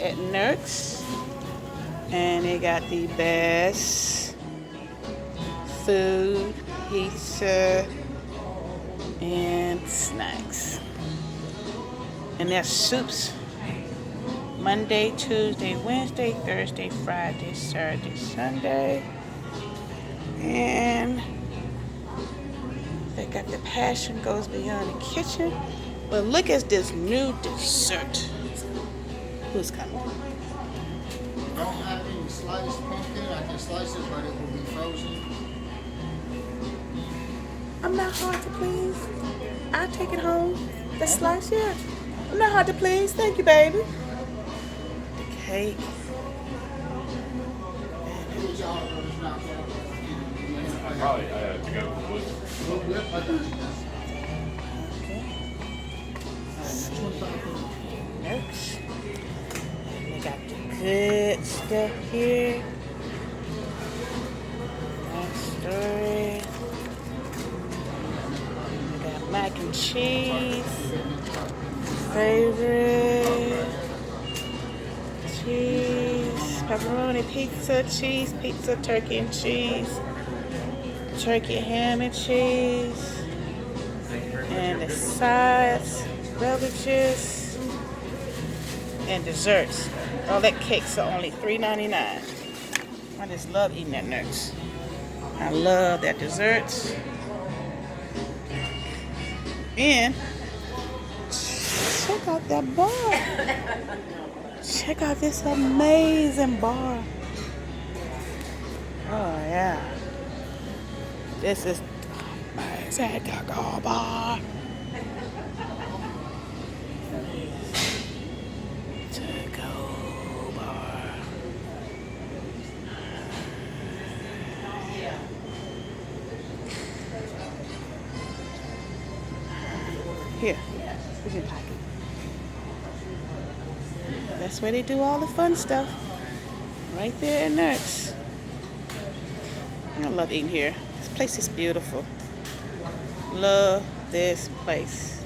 at Nerks, and they got the best food, pizza, and snacks. And there's soups Monday, Tuesday, Wednesday, Thursday, Friday, Saturday, Sunday. And they got the passion goes beyond the kitchen. But look at this new dessert. Who's coming? Don't have any sliced pumpkin. I can slice it, but it will be frozen. I'm not hard to please. I'll take it home. The slice, yeah. I'm not hard to please. Thank you, baby. The cake. Probably to go with Nerks. And they got the good stuff here. Nice story. We got mac and cheese. Favorite. Cheese. Pepperoni pizza, cheese pizza, turkey and cheese. Turkey, ham and cheese. And the sides, beverages, and desserts. All that cakes are only $3.99. I just love eating at Nerds. I love that desserts. And check out that bar. Check out this amazing bar. Oh yeah. This is amazing taco bar. Taco bar. Here, put your pocket. That's where they do all the fun stuff. Right there in Nerds. I love eating here. This place is beautiful. Love this place.